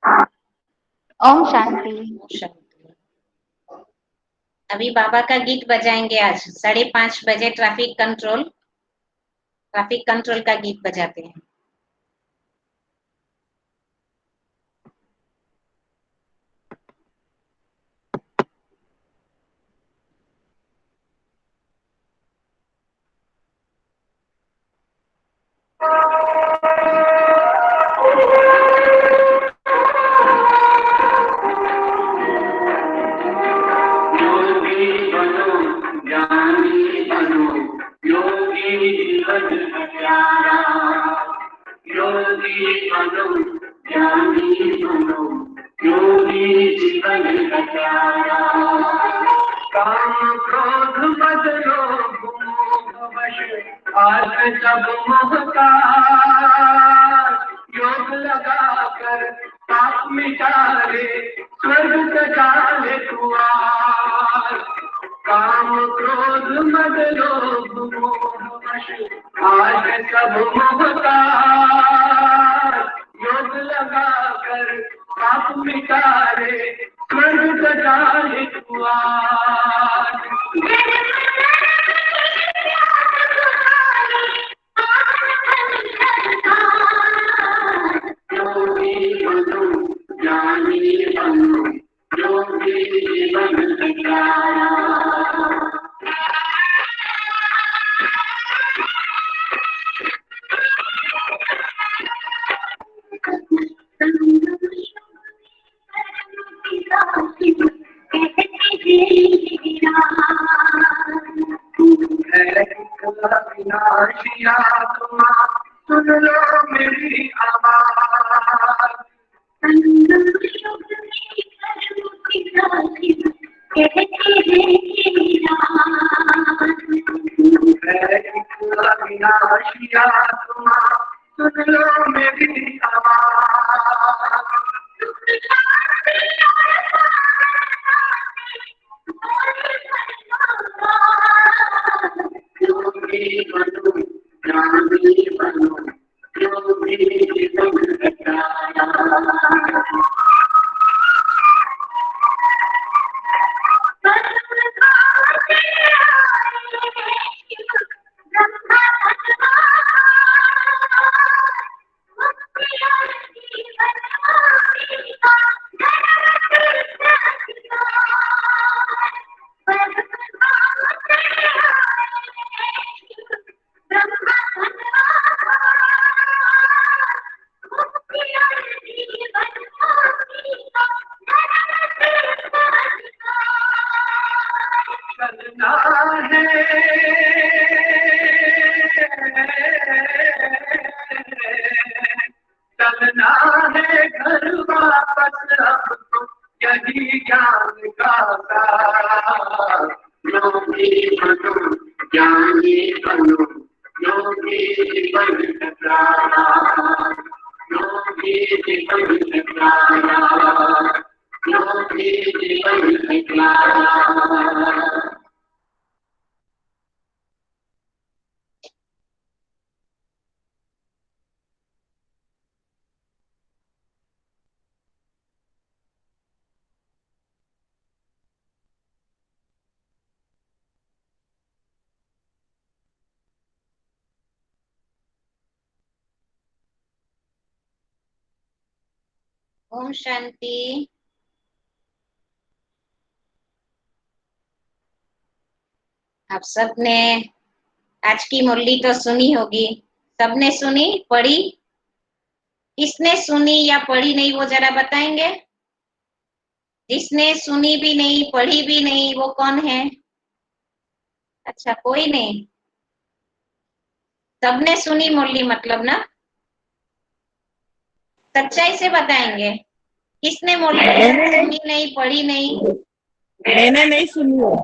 ओम शांति। शांति। अभी बाबा का गीत बजाएंगे आज 5:30 बजे। ट्रैफिक कंट्रोल का गीत बजाते हैं। सब मोहता योग लगा कर पाप मिटारे स्वर्ग सजा ले द्वार। काम क्रोध मद लोभ मोह वश आज सब मोहता योग लगा कर पाप मिटारे स्वर्ग सजा ले द्वार। विनाशी आत्मा सुन लो मेरी आवाज। विनाशी आत्मा सुन लो मेरी आवाज। चलना है घर वापस अब तो यही ज्ञान का सार। योगी बनो ज्ञानी बनो योगी जीवन सतारा। योगी जीवन सतारा। योगी जीवन सतारा। ओम शांति। आप सबने आज की मुरली तो सुनी होगी। सबने सुनी, पढ़ी? किसने सुनी या पढ़ी नहीं वो जरा बताएंगे। जिसने सुनी भी नहीं पढ़ी भी नहीं वो कौन है? अच्छा, कोई नहीं। सबने सुनी मुरली मतलब ना? सच्चाई से बताएंगे किसने मुरली सुनी नहीं पढ़ी नहीं? मैंने नहीं सुनी है।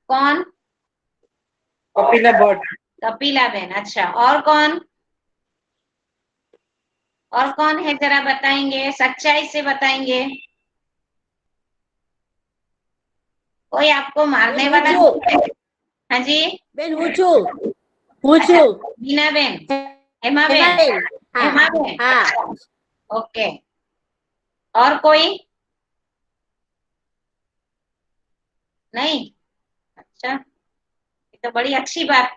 कौन? कपिला भट्ट। कपिला बहन। अच्छा, और कौन? और कौन है जरा बताएंगे, सच्चाई से बताएंगे। कोई आपको मारने वाला नहीं है? हाँ जी बेन पूछू मीना बहन, हेमा बहन, हेमा बहन। हाँ। ओके। और कोई नहीं? अच्छा, ये तो बड़ी अच्छी बात।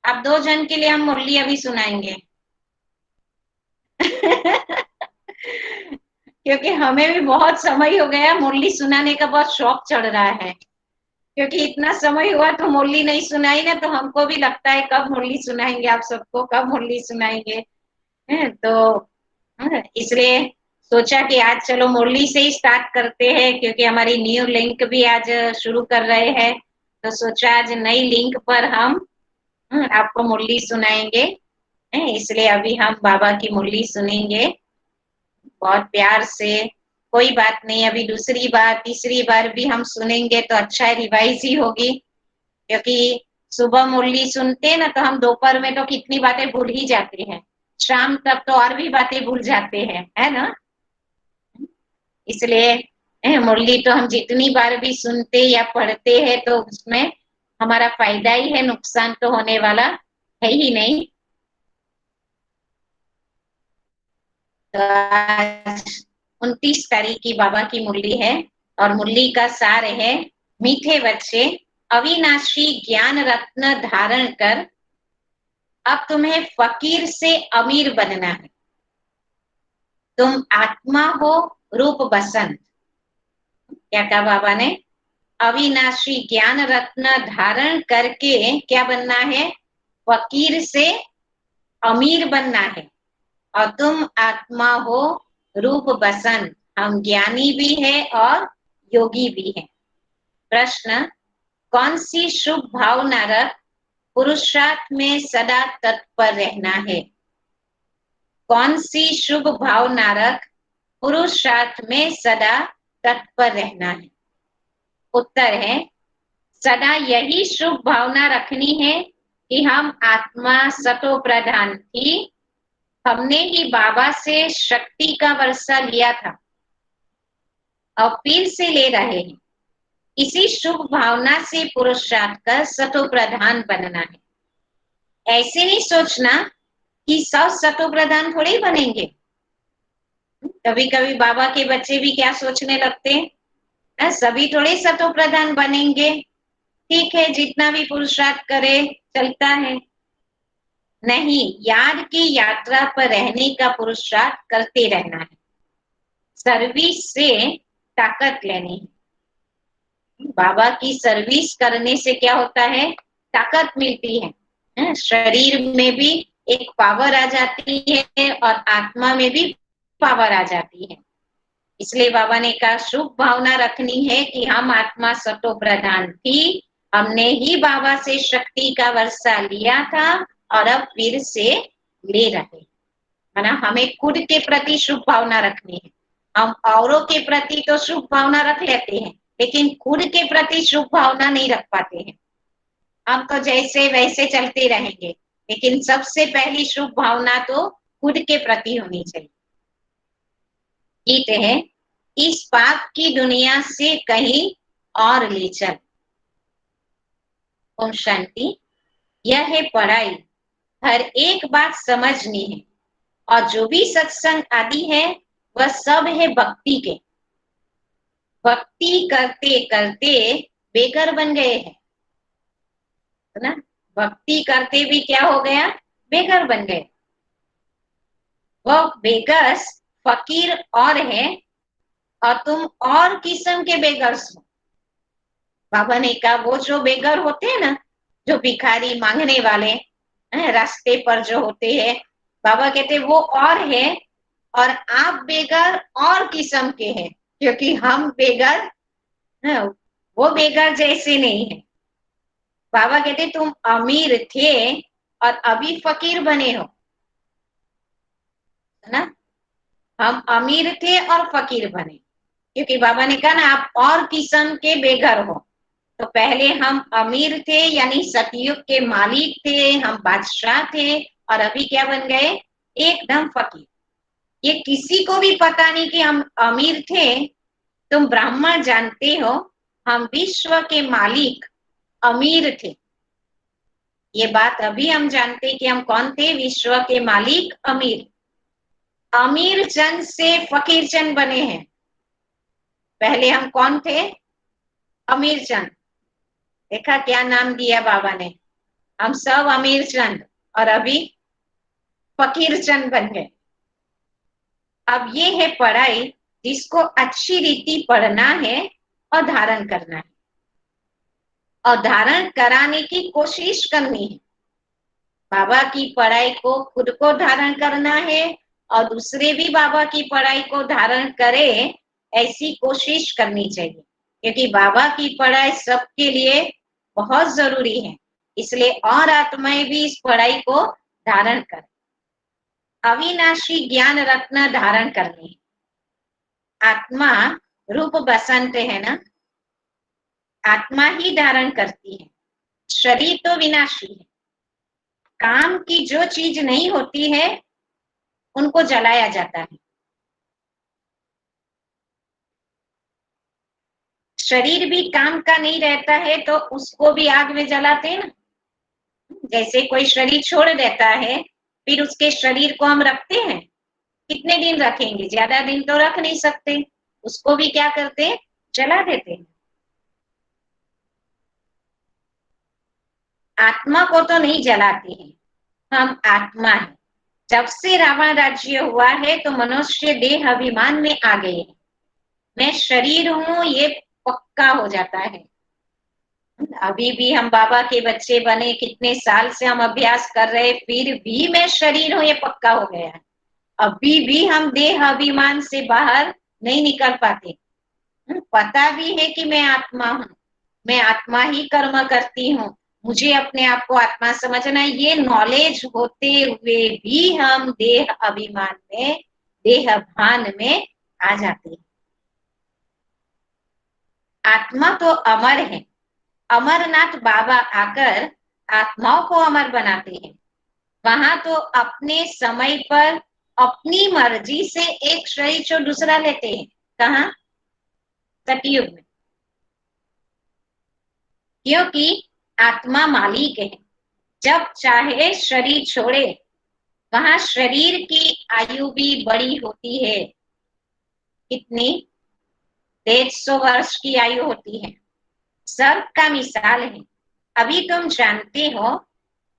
आप 2 जन के लिए हम मुरली अभी सुनाएंगे। क्योंकि हमें भी बहुत समय हो गया, मुरली सुनाने का बहुत शौक चढ़ रहा है। क्योंकि इतना समय हुआ तो मुरली नहीं सुनाई ना, तो हमको भी लगता है कब मुरली सुनाएंगे, आप सबको कब मुरली सुनाएंगे। तो इसलिए सोचा कि आज चलो मुरली से ही स्टार्ट करते हैं, क्योंकि हमारी न्यू लिंक भी आज शुरू कर रहे हैं। तो सोचा आज नई लिंक पर हम आपको मुरली सुनाएंगे। इसलिए अभी हम बाबा की मुरली सुनेंगे बहुत प्यार से। कोई बात नहीं, अभी दूसरी बार तीसरी बार भी हम सुनेंगे तो अच्छा है, रिवाइज ही होगी। क्योंकि सुबह मुरली सुनते हैं ना, तो हम दोपहर में तो कितनी बातें भूल ही जाते हैं, शाम तक तो और भी बातें भूल जाते हैं, है ना। इसलिए मुरली तो हम जितनी बार भी सुनते या पढ़ते हैं तो उसमें हमारा फायदा ही है, नुकसान तो होने वाला है ही नहीं। तो आज 29 तारीख की बाबा की मुरली है, और मुरली का सार है, मीठे बच्चे अविनाशी ज्ञान रत्न धारण कर अब तुम्हें फकीर से अमीर बनना है। तुम आत्मा हो रूप बसंत। क्या कहा बाबा ने? अविनाशी ज्ञान रत्न धारण करके क्या बनना है? फकीर से अमीर बनना है। और तुम आत्मा हो रूप बसंत, हम ज्ञानी भी है और योगी भी है। प्रश्न, कौन सी शुभ भावना रख पुरुषार्थ में सदा तत्पर रहना है? कौन सी शुभ भावना रख पुरुषार्थ में सदा तत्पर रहना है? उत्तर है, सदा यही शुभ भावना रखनी है कि हम आत्मा सतो प्रधान थी, हमने ही बाबा से शक्ति का वर्षा लिया था और फिर से ले रहे हैं। इसी शुभ भावना से पुरुषार्थ कर सतो प्रधान बनना है। ऐसे नहीं सोचना कि सब सतो प्रधान थोड़े ही बनेंगे। कभी कभी बाबा के बच्चे भी क्या सोचने लगते हैं, सभी थोड़े सतो प्रधान बनेंगे, ठीक है जितना भी पुरुषार्थ करे चलता है। नहीं, याद की यात्रा पर रहने का पुरुषार्थ करते रहना है। सर्विस से ताकत लेनी है। बाबा की सर्विस करने से क्या होता है? ताकत मिलती है। शरीर में भी एक पावर आ जाती है और आत्मा में भी पावर आ जाती है। इसलिए बाबा ने कहा शुभ भावना रखनी है कि हम आत्मा सतो प्रधान थी, हमने ही बाबा से शक्ति का वर्षा लिया था और अब फिर से ले रहे। है ना, हमें खुद के प्रति शुभ भावना रखनी है। हम औरों के प्रति तो शुभ भावना रख लेते हैं, लेकिन खुद के प्रति शुभ भावना नहीं रख पाते हैं। हम तो जैसे वैसे चलते रहेंगे, लेकिन सबसे पहली शुभ भावना तो खुद के प्रति होनी चाहिए। गीत है, इस पाप की दुनिया से कहीं और ले चल। ओम शांति। यह है पढ़ाई, हर एक बात समझनी है, और जो भी सत्संग आदि है वह सब है भक्ति के। भक्ति करते करते बेघर बन गए हैं, है ना। भक्ति करते भी क्या हो गया? बेघर बन गए। वह बेगस फकीर और है, और तुम और किस्म के बेगर्स हो। बाबा ने कहा वो जो बेगर होते हैं ना, जो भिखारी मांगने वाले रास्ते पर जो होते हैं, बाबा कहते वो और है, और आप बेगर और किस्म के हैं, क्योंकि हम बेगर वो बेगर जैसे नहीं है। बाबा कहते तुम अमीर थे और अभी फकीर बने हो, है ना। हम अमीर थे और फकीर बने, क्योंकि बाबा ने कहा ना आप और किस्म के बेघर हो। तो पहले हम अमीर थे, यानी सतयुग के मालिक थे, हम बादशाह थे, और अभी क्या बन गए? एकदम फकीर। ये किसी को भी पता नहीं कि हम अमीर थे। तुम ब्राह्मण जानते हो, हम विश्व के मालिक अमीर थे। ये बात अभी हम जानते कि हम कौन थे? विश्व के मालिक अमीर। अमीर चंद से फकीर चंद बने हैं, पहले हम कौन थे? अमीर चंद। देखा क्या नाम दिया बाबा ने, हम सब अमीर चंद और अभी फकीर चंद बन गए। अब ये है पढ़ाई जिसको अच्छी रीति पढ़ना है और धारण करना है, और धारण कराने की कोशिश करनी है। बाबा की पढ़ाई को खुद को धारण करना है और दूसरे भी बाबा की पढ़ाई को धारण करे, ऐसी कोशिश करनी चाहिए, क्योंकि बाबा की पढ़ाई सबके लिए बहुत जरूरी है। इसलिए और आत्माएं भी इस पढ़ाई को धारण करें। अविनाशी ज्ञान रत्न धारण करनी है। आत्मा रूप बसंत है ना, आत्मा ही धारण करती है, शरीर तो विनाशी है। काम की जो चीज नहीं होती है उनको जलाया जाता है। शरीर भी काम का नहीं रहता है तो उसको भी आग में जलाते हैं ना। जैसे कोई शरीर छोड़ देता है, फिर उसके शरीर को हम रखते हैं, कितने दिन रखेंगे? ज्यादा दिन तो रख नहीं सकते, उसको भी क्या करते हैं? जला देते हैं। आत्मा को तो नहीं जलाते हैं, हम आत्मा है। जब से रावण राज्य हुआ है तो मनुष्य देह अभिमान में आ गए हैं। मैं शरीर हूं ये पक्का हो जाता है। अभी भी हम बाबा के बच्चे बने, कितने साल से हम अभ्यास कर रहे, फिर भी मैं शरीर हूं ये पक्का हो गया है। अभी भी हम देह अभिमान से बाहर नहीं निकल पाते। पता भी है कि मैं आत्मा हूँ, मैं आत्मा ही कर्म करती हूँ, मुझे अपने आप को आत्मा समझना, ये नॉलेज होते हुए भी हम देह अभिमान में, देह भान में आ जाते हैं। आत्मा तो अमर है। अमरनाथ बाबा आकर आत्माओं को अमर बनाते हैं। वहां तो अपने समय पर अपनी मर्जी से एक शरीर जो दूसरा लेते हैं। कहा? सतयुग में। क्योंकि आत्मा मालिक है, जब चाहे शरीर छोड़े। वहां शरीर की आयु भी बड़ी होती है। कितनी? 150 वर्ष की आयु होती है। सर्प का मिसाल है। अभी तुम जानते हो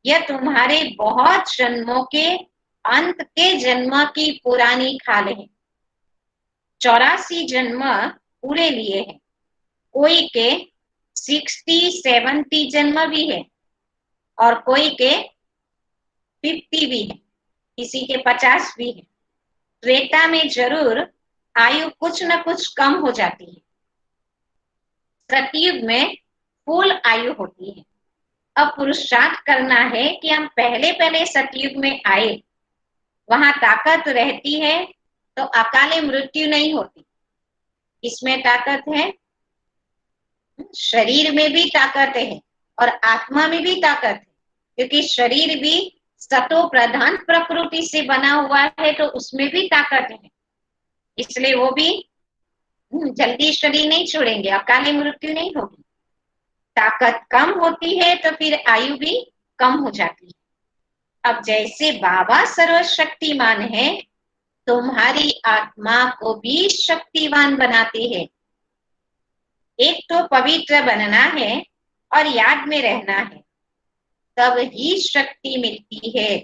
यह तुम्हारे बहुत जन्मों के अंत के जन्म की पुरानी खाल है। 84 जन्म पूरे लिए है। कोई के 60-70 जन्म भी है और कोई के 50 भी है, किसी के 50 भी है। त्रेता में जरूर आयु कुछ न कुछ कम हो जाती है। सतयुग में फुल आयु होती है। अब पुरुषार्थ करना है कि हम पहले पहले सतयुग में आए, वहां ताकत रहती है तो अकाले मृत्यु नहीं होती। इसमें ताकत है, शरीर में भी ताकत है और आत्मा में भी ताकत है, क्योंकि शरीर भी सतो प्रधान प्रकृति से बना हुआ है तो उसमें भी ताकत है। इसलिए वो भी जल्दी शरीर नहीं छोड़ेंगे, अकाले मृत्यु नहीं होगी। ताकत कम होती है तो फिर आयु भी कम हो जाती है। अब जैसे बाबा सर्वशक्तिमान है, तुम्हारी आत्मा को भी शक्तिवान बनाते हैं। एक तो पवित्र बनना है और याद में रहना है, तब ही शक्ति मिलती है।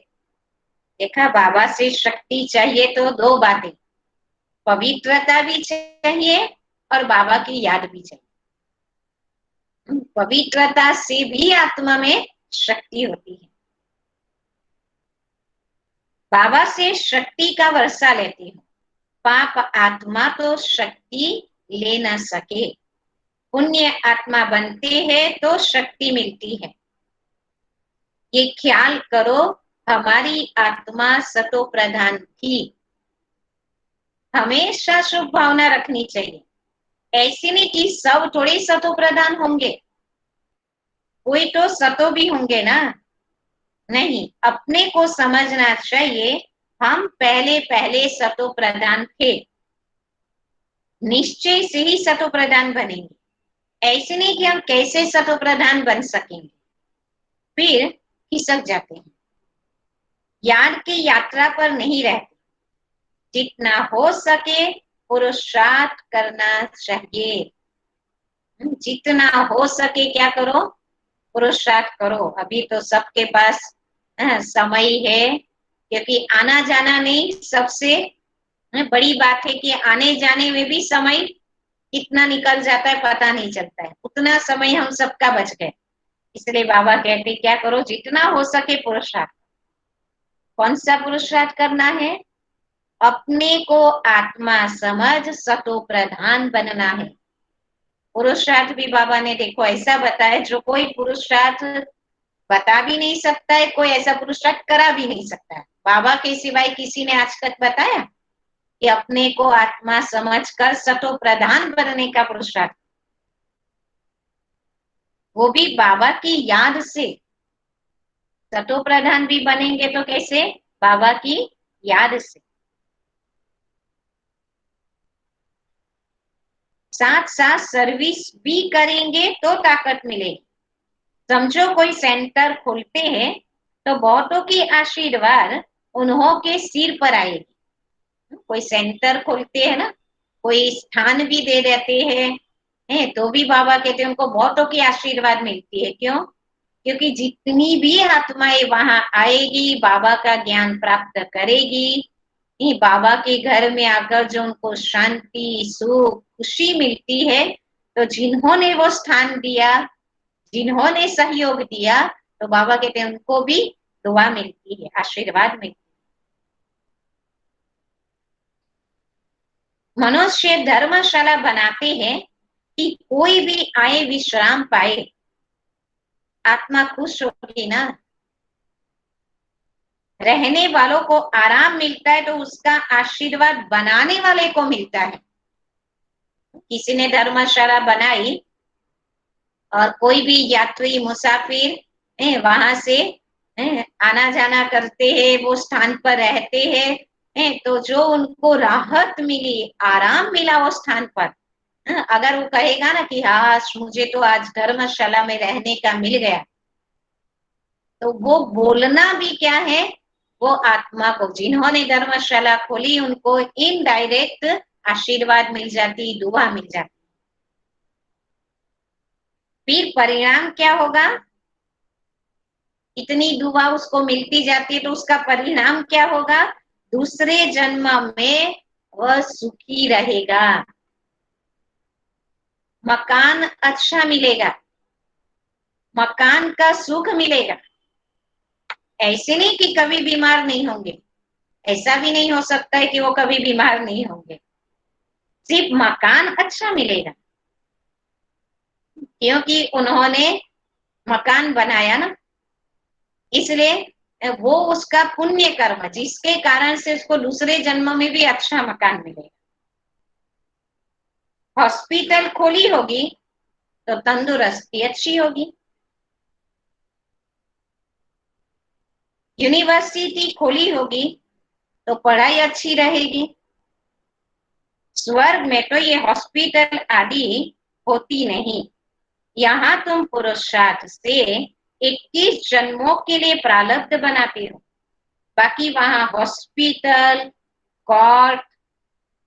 देखा, बाबा से शक्ति चाहिए तो दो बातें, पवित्रता भी चाहिए और बाबा की याद भी चाहिए। पवित्रता से भी आत्मा में शक्ति होती है। बाबा से शक्ति का वर्षा लेती हूँ। पाप आत्मा तो शक्ति ले न सके, पुण्य आत्मा बनते हैं तो शक्ति मिलती है। ये ख्याल करो, हमारी आत्मा सतो प्रधान थी। हमेशा शुभ भावना रखनी चाहिए। ऐसी नहीं कि सब थोड़े सतो प्रधान होंगे, कोई तो सतो भी होंगे ना। नहीं, अपने को समझना चाहिए हम पहले पहले सतो प्रधान थे, निश्चय से ही सतो प्रधान बनेंगे। ऐसे नहीं कि हम कैसे सतो प्रधान बन सकेंगे, फिर खिसक जाते हैं, याद की यात्रा पर नहीं रहते। जितना हो सके पुरुषार्थ करना चाहिए। जितना हो सके क्या करो, पुरुषार्थ करो। अभी तो सबके पास समय है, क्योंकि आना जाना नहीं, सबसे बड़ी बात है कि आने जाने में भी समय कितना निकल जाता है पता नहीं चलता है। उतना समय हम सबका बच गए। इसलिए बाबा कहते क्या करो, जितना हो सके पुरुषार्थ। कौन सा पुरुषार्थ करना है? अपने को आत्मा समझ सतो प्रधान बनना है। पुरुषार्थ भी बाबा ने देखो ऐसा बताया, जो कोई पुरुषार्थ बता भी नहीं सकता है, कोई ऐसा पुरुषार्थ करा भी नहीं सकता है। बाबा के सिवाय किसी ने आज तक बताया कि अपने को आत्मा समझ कर सतो प्रधान बनने का पुरुषार्थ, वो भी बाबा की याद से। सतो प्रधान भी बनेंगे तो कैसे? बाबा की याद से। साथ साथ सर्विस भी करेंगे तो ताकत मिलेगी। समझो कोई सेंटर खोलते हैं तो बहुतों की आशीर्वाद उन्हों के सिर पर आएगी। कोई सेंटर खोलते हैं ना, कोई स्थान भी दे देते हैं तो भी बाबा कहते हैं उनको बहुतों की आशीर्वाद मिलती है। क्यों? क्योंकि जितनी भी आत्माएं वहां आएगी, बाबा का ज्ञान प्राप्त करेगी, बाबा के घर में आकर जो उनको शांति, सुख, खुशी मिलती है, तो जिन्होंने वो स्थान दिया, जिन्होंने सहयोग दिया, तो बाबा कहते हैं उनको भी दुआ मिलती है, आशीर्वाद मिलती है। मनुष्य धर्मशाला बनाते हैं कि कोई भी आए विश्राम पाए। आत्मा खुश होगी ना, रहने वालों को आराम मिलता है तो उसका आशीर्वाद बनाने वाले को मिलता है। किसी ने धर्मशाला बनाई और कोई भी यात्री मुसाफिर वहां से आना जाना करते हैं, वो स्थान पर रहते हैं, तो जो उनको राहत मिली, आराम मिला वो स्थान पर, अगर वो कहेगा ना कि हाँ मुझे तो आज धर्मशाला में रहने का मिल गया, तो वो बोलना भी क्या है, वो आत्मा को, जिन्होंने धर्मशाला खोली उनको इनडायरेक्ट आशीर्वाद मिल जाती, दुआ मिल जाती। फिर परिणाम क्या होगा? इतनी दुआ उसको मिलती जाती है तो उसका परिणाम क्या होगा? दूसरे जन्म में वह सुखी रहेगा, मकान अच्छा मिलेगा, मकान का सुख मिलेगा। ऐसे नहीं कि कभी बीमार नहीं होंगे, ऐसा भी नहीं हो सकता है कि वो कभी बीमार नहीं होंगे, सिर्फ मकान अच्छा मिलेगा, क्योंकि उन्होंने मकान बनाया ना, इसलिए वो उसका पुण्य कर्म जिसके कारण से उसको दूसरे जन्म में भी अच्छा मकान मिलेगा। हॉस्पिटल खोली होगी तो तंदुरुस्ती अच्छी होगी, यूनिवर्सिटी खोली होगी तो पढ़ाई अच्छी रहेगी। स्वर्ग में तो ये हॉस्पिटल आदि होती नहीं। यहाँ तुम पुरुषार्थ से 21 जन्मों के लिए प्रारब्ध बनाते हो, बाकी वहां हॉस्पिटल, कोर्ट,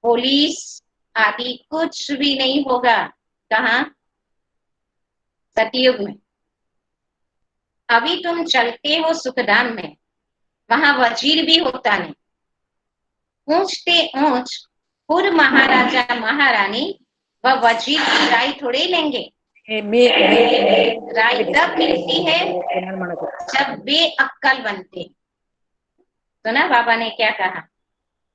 पुलिस आदि कुछ भी नहीं होगा। कहा? सतयुग में। अभी तुम चलते हो सुखधाम में, वहां वजीर भी होता नहीं। ऊंचते ऊंच खुद महाराजा महारानी व वजीर की राय थोड़े लेंगे। राय तब मिलती है जब बेअक्कल बनते हैं। तो ना बाबा ने क्या कहा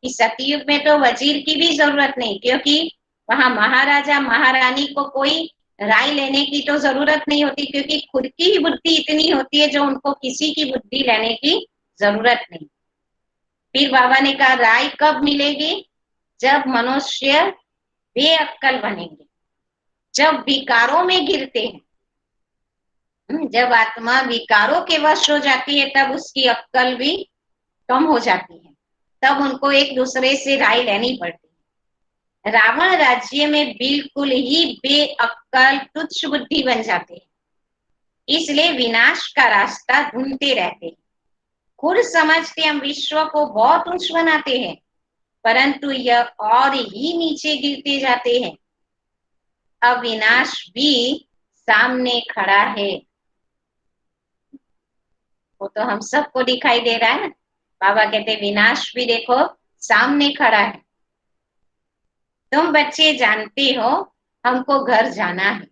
कि सतयुग में तो वजीर की भी जरूरत नहीं, क्योंकि वहां महाराजा महारानी को कोई राय लेने की तो जरूरत नहीं होती, क्योंकि खुद की ही बुद्धि इतनी होती है जो उनको किसी की बुद्धि लेने की जरूरत नहीं। फिर बाबा ने कहा राय कब मिलेगी? जब मनुष्य बेअक्कल बनेंगे, जब विकारों में गिरते हैं, जब आत्मा विकारों के वश हो जाती है तब उसकी अक्कल भी कम हो जाती है, तब उनको एक दूसरे से राय लेनी पड़ती है। रावण राज्य में बिल्कुल ही बेअक्कल तुच्छ बुद्धि बन जाते हैं, इसलिए विनाश का रास्ता ढूंढते रहते हैं। खुद समझते हम विश्व को बहुत ऊंच बनाते हैं, परंतु यह और ही नीचे गिरते जाते हैं। अविनाश भी सामने खड़ा है। वो तो हम सबको दिखाई दे रहा है ना। बाबा कहते विनाश भी देखो सामने खड़ा है। तुम बच्चे जानते हो हमको घर जाना है।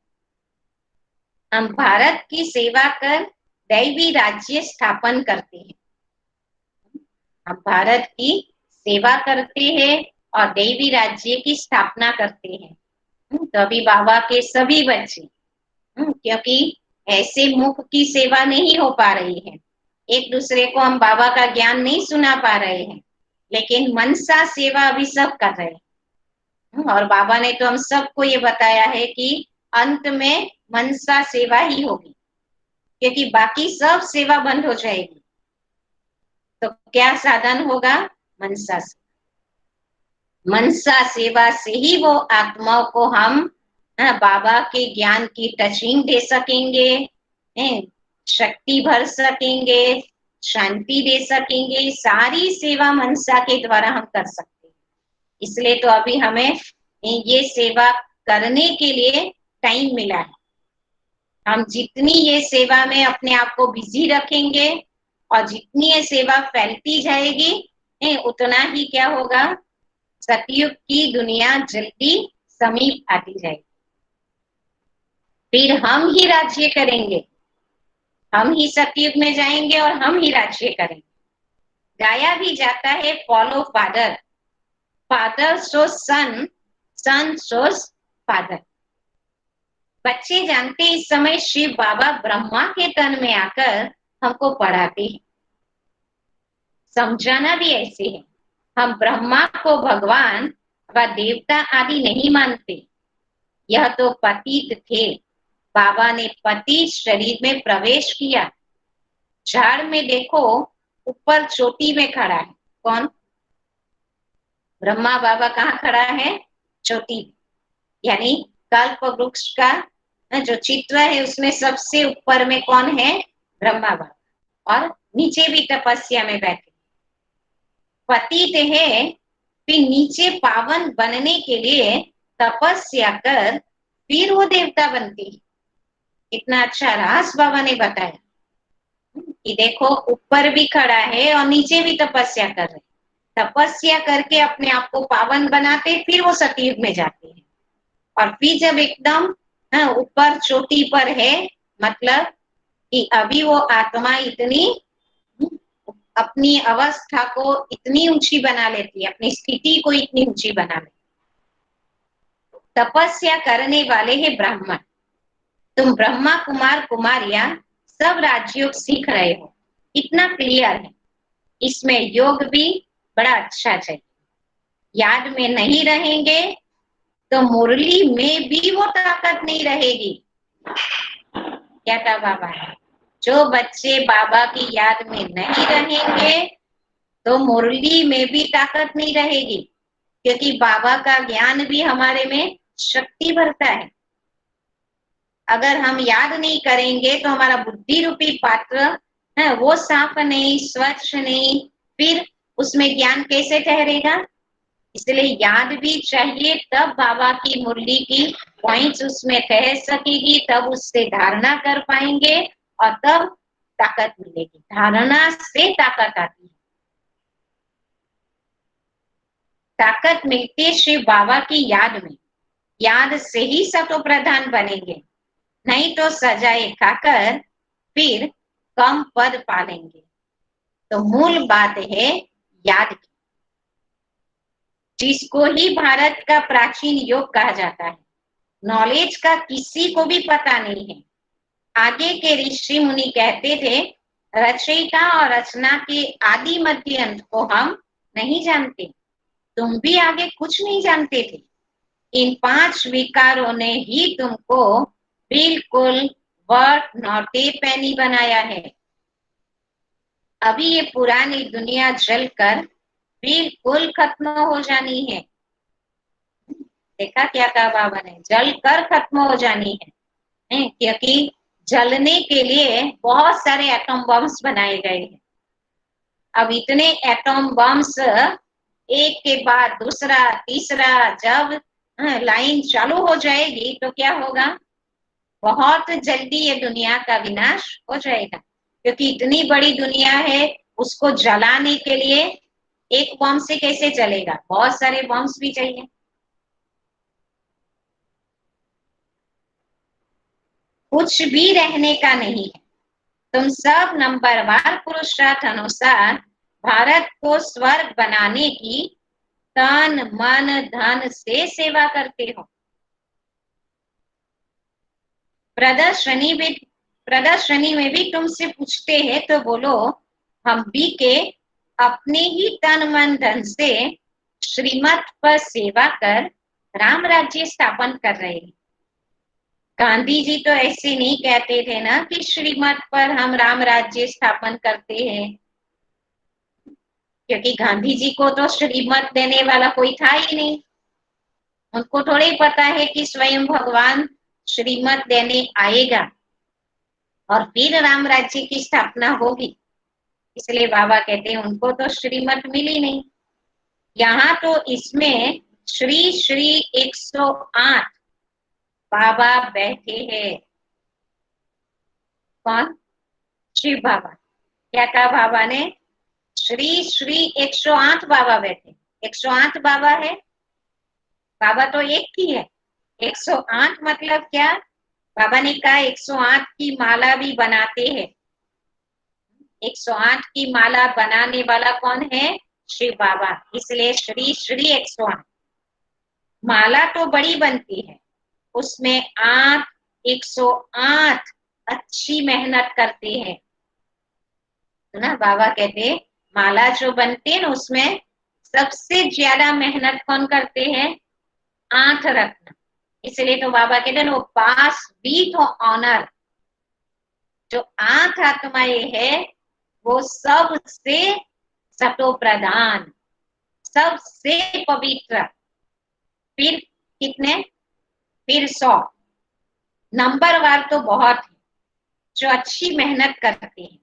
हम भारत की सेवा कर दैवी राज्य स्थापन करते हैं। हम भारत की सेवा करते हैं और दैवी राज्य की स्थापना करते हैं। तो अभी बाबा के सभी बच्चे, क्योंकि ऐसे मुख की सेवा नहीं हो पा रही है, एक दूसरे को हम बाबा का ज्ञान नहीं सुना पा रहे हैं, लेकिन मनसा सेवा अभी सब कर रहे हैं। और बाबा ने तो हम सबको ये बताया है कि अंत में मनसा सेवा ही होगी, क्योंकि बाकी सब सेवा बंद हो जाएगी। तो क्या साधन होगा? मनसा सेवा। मनसा सेवा से ही वो आत्माओं को हम बाबा के ज्ञान की टचिंग दे सकेंगे, शक्ति भर सकेंगे, शांति दे सकेंगे। सारी सेवा मनसा के द्वारा हम कर सकते हैं। इसलिए तो अभी हमें ये सेवा करने के लिए टाइम मिला है। हम जितनी ये सेवा में अपने आप को बिजी रखेंगे और जितनी ये सेवा फैलती जाएगी, उतना ही क्या होगा? सतयुग की दुनिया जल्दी समीप आती जाएगी। फिर हम ही राज्य करेंगे, हम ही सतयुग में जाएंगे और हम ही राज्य करेंगे। गाया भी जाता है फॉलो फादर, फादर शोज सन, सन शोज फादर। बच्चे जानते इस समय शिव बाबा ब्रह्मा के तन में आकर हमको पढ़ाते हैं। समझाना भी ऐसे है। हम ब्रह्मा को भगवान व देवता आदि नहीं मानते। यह तो पतित थे। बाबा ने पतित शरीर में प्रवेश किया। झाड़ में देखो ऊपर चोटी में खड़ा है कौन? ब्रह्मा बाबा कहाँ खड़ा है? चोटी। यानी कल्प वृक्ष का जो चित्र है उसमें सबसे ऊपर में कौन है? ब्रह्मा बाबा। और नीचे भी तपस्या में बैठे। पतित है, फिर नीचे पावन बनने के लिए तपस्या कर फिर वो देवता बनती है। इतना अच्छा रास बाबा ने बताया कि देखो ऊपर भी खड़ा है और नीचे भी तपस्या कर रहे। तपस्या करके अपने आप को पावन बनाते, फिर वो सतयुग में जाते हैं। और फिर जब एकदम ऊपर चोटी पर है, मतलब कि अभी वो आत्मा इतनी अपनी अवस्था को इतनी ऊंची बना लेती है, अपनी स्थिति को इतनी ऊंची बना लेती। तपस्या करने वाले हैं ब्राह्मण। तुम ब्रह्मा कुमार कुमारियां सब राजयोग सीख रहे हो, इतना क्लियर है। इसमें योग भी बड़ा अच्छा चाहिए। याद में नहीं रहेंगे तो मुरली में भी वो ताकत नहीं रहेगी। क्या था बाबा ने? जो बच्चे बाबा की याद में नहीं रहेंगे तो मुरली में भी ताकत नहीं रहेगी, क्योंकि बाबा का ज्ञान भी हमारे में शक्ति भरता है। अगर हम याद नहीं करेंगे तो हमारा बुद्धि रूपी पात्र है वो साफ नहीं, स्वच्छ नहीं, फिर उसमें ज्ञान कैसे ठहरेगा? इसलिए याद भी चाहिए, तब बाबा की मुरली की पॉइंट्स उसमें ठहर सकेगी, तब उससे धारणा कर पाएंगे और तब ताकत मिलेगी। धारणा से ताकत आती है। ताकत मिलती है शिव बाबा की याद में। याद से ही सतो प्रधान बनेंगे, नहीं तो सजाए खाकर फिर कम पद पालेंगे। तो मूल बात है याद की, जिसको ही भारत का प्राचीन योग कहा जाता है। नॉलेज का किसी को भी पता नहीं है। आगे के ऋषि मुनि कहते थे रचयिता और रचना के आदि मध्य अंत को हम नहीं जानते। तुम भी आगे कुछ नहीं जानते थे। इन 5 विकारों ने ही तुमको बिल्कुल वर्थ नॉटे पैनी बनाया है। अभी ये पुरानी दुनिया जलकर बिल्कुल खत्म हो जानी है। देखा क्या कहा बाबा ने? जलकर खत्म हो जानी है, क्योंकि जलने के लिए बहुत सारे एटम बम्स बनाए गए हैं। अब इतने एटम बम्स एक के बाद दूसरा तीसरा जब लाइन चालू हो जाएगी तो क्या होगा, बहुत जल्दी ये दुनिया का विनाश हो जाएगा, क्योंकि इतनी बड़ी दुनिया है, उसको जलाने के लिए एक बम से कैसे चलेगा, बहुत सारे बम्स भी चाहिए। कुछ भी रहने का नहीं है। तुम सब नंबरवार पुरुषार्थ अनुसार भारत को स्वर्ग बनाने की तन मन धन से सेवा करते हो। प्रदर्शनी में भी तुमसे पूछते हैं तो बोलो, हम भी के अपने ही तन मन धन से श्रीमत पर सेवा कर राम राज्य स्थापन कर रहे हैं। गांधी जी तो ऐसे नहीं कहते थे ना कि श्रीमत पर हम राम राज्य स्थापन करते हैं, क्योंकि गांधी जी को तो श्रीमत देने वाला कोई था ही नहीं। उनको थोड़ी पता है कि स्वयं भगवान श्रीमत देने आएगा और फिर राम राज्य की स्थापना होगी। इसलिए बाबा कहते हैं उनको तो श्रीमत मिली नहीं। यहाँ तो इसमें श्री श्री 108 बाबा बैठे हैं। कौन? शिव बाबा। क्या कहा बाबा ने? श्री श्री 108 बाबा बैठे। 108 बाबा है, बाबा तो एक ही है। 108 मतलब क्या? बाबा ने कहा 108 की माला भी बनाते हैं। 108 की माला बनाने वाला कौन है? शिव बाबा। इसलिए श्री श्री 108। माला तो बड़ी बनती है, उसमें आप 108 अच्छी मेहनत करते हैं ना। बाबा कहते माला जो बनती है ना, उसमें सबसे ज्यादा मेहनत कौन करते हैं? 8 रत्न। इसलिए तो बाबा कहते हैं वो पास बीट ऑनर, जो 8 आत्माएं है वो सबसे सतो प्रधान, सबसे पवित्र। फिर कितने? फिर 100 नंबरवार तो बहुत है, जो अच्छी मेहनत करते हैं।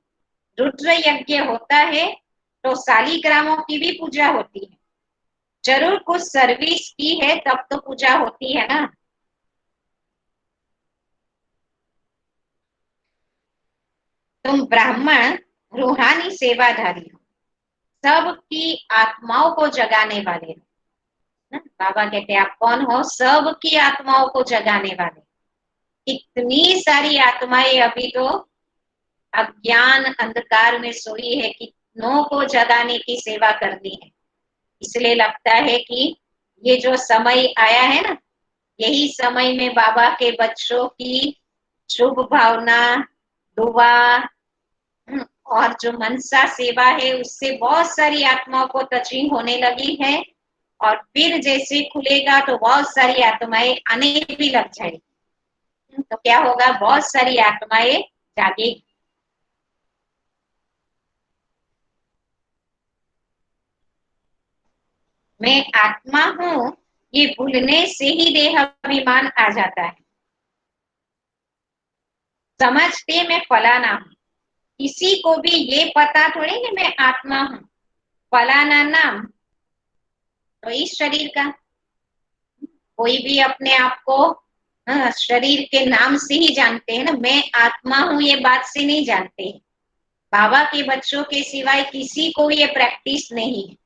रुद्र यज्ञ होता है तो शालिग्रामों की भी पूजा होती है। जरूर कुछ सर्विस की है तब तो पूजा होती है ना। तुम ब्राह्मण रूहानी सेवाधारी हो, सबकी आत्माओं को जगाने वाले हो। बाबा कहते हैं आप कौन हो? सबकी आत्माओं को जगाने वाले। इतनी सारी आत्माएं अभी तो अज्ञान अंधकार में सोई है, कितनों को जगाने की सेवा करनी है। इसलिए लगता है कि ये जो समय आया है ना, यही समय में बाबा के बच्चों की शुभ भावना, दुआ और जो मनसा सेवा है उससे बहुत सारी आत्माओं को टचिंग होने लगी है। और फिर जैसे खुलेगा तो बहुत सारी आत्माएं आने भी लग जाएगी। तो क्या होगा? बहुत सारी आत्माएं जागेगी। मैं आत्मा हूं, ये भूलने से ही देह अभिमान आ जाता है। समझते मैं फलाना हूं। किसी को भी ये पता थोड़ी कि मैं आत्मा हूं। फलाना नाम तो इस शरीर का, कोई भी अपने आप को शरीर के नाम से ही जानते हैं ना। मैं आत्मा हूं ये बात से नहीं जानते। बाबा के बच्चों के सिवाय किसी को ये प्रैक्टिस नहीं है।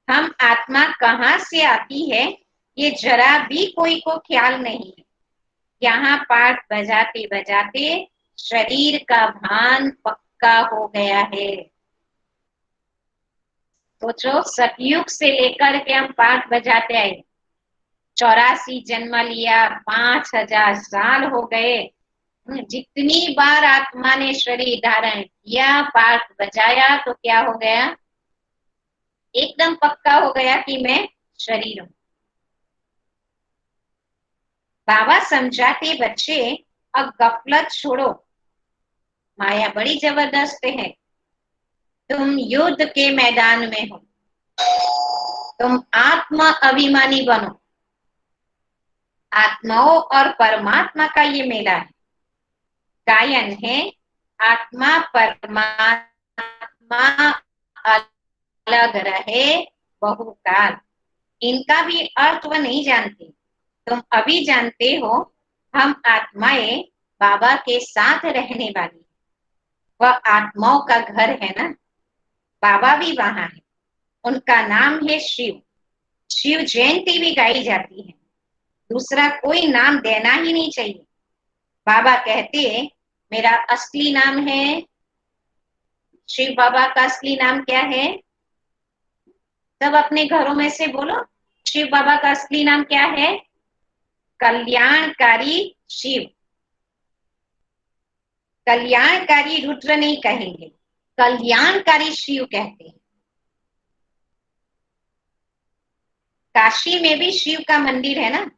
हम आत्मा कहाँ से आती है ये जरा भी कोई को ख्याल नहीं है। यहाँ पाठ बजाते बजाते शरीर का भान पक्का हो गया है। सोचो, सतयुग से लेकर के हम पाठ बजाते आए, 84 जन्म लिया, 5000 साल हो गए। जितनी बार आत्मा ने शरीर धारण किया, पाठ बजाया, तो क्या हो गया? एकदम पक्का हो गया कि मैं शरीर हूं। बाबा समझाते बच्चे अब गफलत छोड़ो, माया बड़ी जबरदस्त है। तुम युद्ध के मैदान में हो, तुम आत्मा अभिमानी बनो। आत्माओं और परमात्मा का ये मेला है। गायन है आत्मा परमात्मा अलग रहे बहुकाल। इनका भी अर्थ वह नहीं जानते। तुम अभी जानते हो हम आत्माएं बाबा के साथ रहने वाली। वह आत्माओं का घर है ना, बाबा भी वहां है। उनका नाम है शिव। शिव जयंती भी गाई जाती है। दूसरा कोई नाम देना ही नहीं चाहिए। बाबा कहते मेरा असली नाम है, शिव बाबा का असली नाम क्या है? सब अपने घरों में से बोलो, शिव बाबा का असली नाम क्या है? कल्याणकारी शिव। कल्याणकारी रुद्र नहीं कहेंगे, कल्याणकारी शिव कहते हैं। काशी में भी शिव का मंदिर है ना,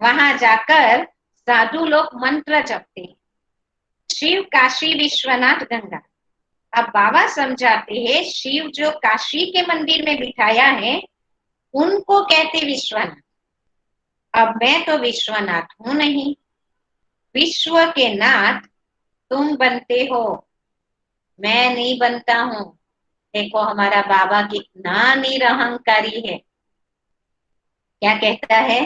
वहां जाकर साधु लोग मंत्र जपते हैं, शिव काशी विश्वनाथ गंगा। अब बाबा समझाते हैं शिव जो काशी के मंदिर में बिठाया है उनको कहते विश्वनाथ। अब मैं तो विश्वनाथ हूं नहीं, विश्व के नाथ तुम बनते हो, मैं नहीं बनता हूं। देखो हमारा बाबा कितना निरहंकारी है। क्या कहता है?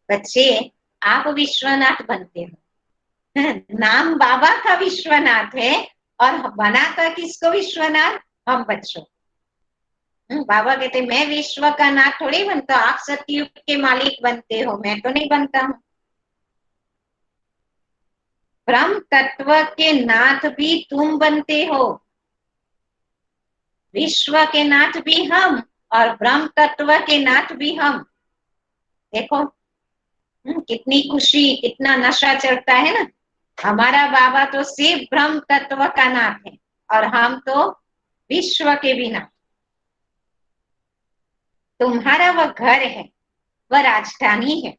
बच्चे आप विश्वनाथ बनते हो। नाम बाबा का विश्वनाथ है और बनाता किसको विश्वनाथ? हम बच्चों। बाबा कहते मैं विश्व का नाथ थोड़ी बनता, आप सतयुग के मालिक बनते हो, मैं तो नहीं बनता हूं। ब्रह्म तत्व के नाथ भी तुम बनते हो, विश्व के नाथ भी हम और ब्रह्म तत्व के नाथ भी हम। देखो कितनी खुशी, कितना नशा चढ़ता है ना। हमारा बाबा तो सिर्फ ब्रह्म तत्व का नाथ है और हम तो विश्व के भी नाथ। तुम्हारा वह घर है, वह राजधानी है।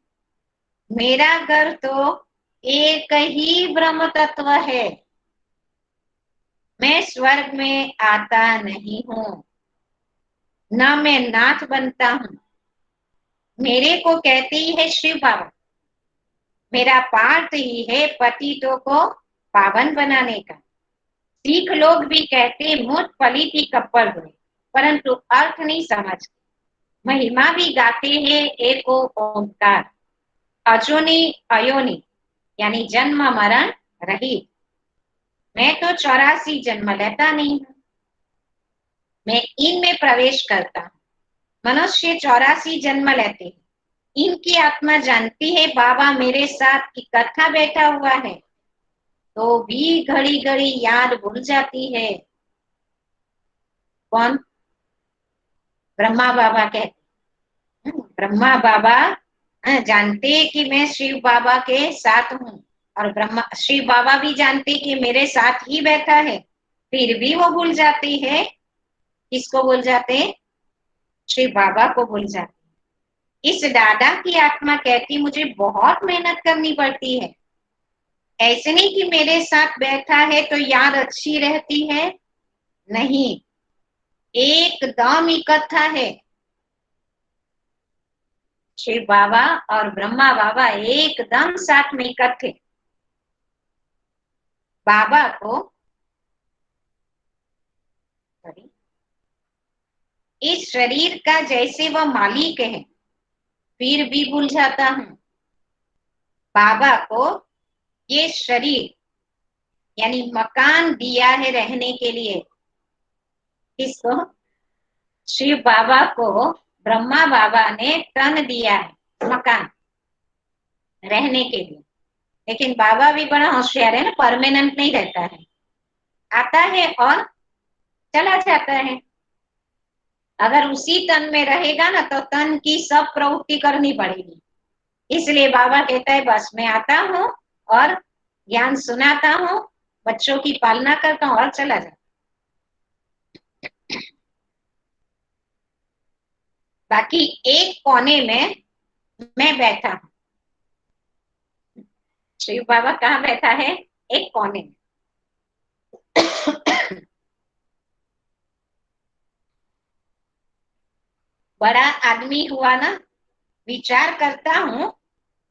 मेरा घर तो एक ही ब्रह्म तत्व है। मैं स्वर्ग में आता नहीं हूं, न मैं नाथ बनता हूं। मेरे को कहते ही है शिव बाबा। मेरा पार्थ ही है पतितों को पावन बनाने का। सिख लोग भी कहते मुझ पलित कप्पल हुए, परंतु अर्थ नहीं समझते। महिमा भी गाते हैं एक ओंकार, अजोनी अयोनी यानी जन्म मरण रहित। मैं तो 84 जन्म लेता नहीं हूं, मैं इनमें प्रवेश करता हूं। मनुष्य 84 जन्म लेते हैं। इनकी आत्मा जानती है बाबा मेरे साथ इकट्ठा बैठा हुआ है, तो भी घड़ी घड़ी याद भूल जाती है। कौन? ब्रह्मा बाबा कहते। ब्रह्मा बाबा जानते कि मैं शिव बाबा के साथ हूँ और ब्रह्मा शिव बाबा भी जानते कि मेरे साथ ही बैठा है, फिर भी वो भूल जाते हैं। किसको भूल जाते? शिव बाबा को भूल जाते। इस दादा की आत्मा कहती मुझे बहुत मेहनत करनी पड़ती है। ऐसे नहीं कि मेरे साथ बैठा है तो याद अच्छी रहती है, नहीं, एकदम इकट्ठा है। शिव बाबा और ब्रह्मा बाबा एकदम साथ में इकट्ठे। बाबा को इस शरीर का जैसे वह मालिक है फिर भी भूल जाता हूं। बाबा को ये शरीर यानी मकान दिया है रहने के लिए। किसको? शिव बाबा को ब्रह्मा बाबा ने तन दिया है मकान रहने के लिए। लेकिन बाबा भी बड़ा होशियार है ना, परमानेंट नहीं रहता है, आता है और चला जाता है। अगर उसी तन में रहेगा ना तो तन की सब प्रवृत्ति करनी पड़ेगी। इसलिए बाबा कहता है बस मैं आता हूँ और ज्ञान सुनाता हूँ, बच्चों की पालना करता हूँ और चला जाता। बाकी एक कोने में मैं बैठा हूँ। शिव बाबा कहाँ बैठा है? एक कोने में। बड़ा आदमी हुआ ना, विचार करता हूँ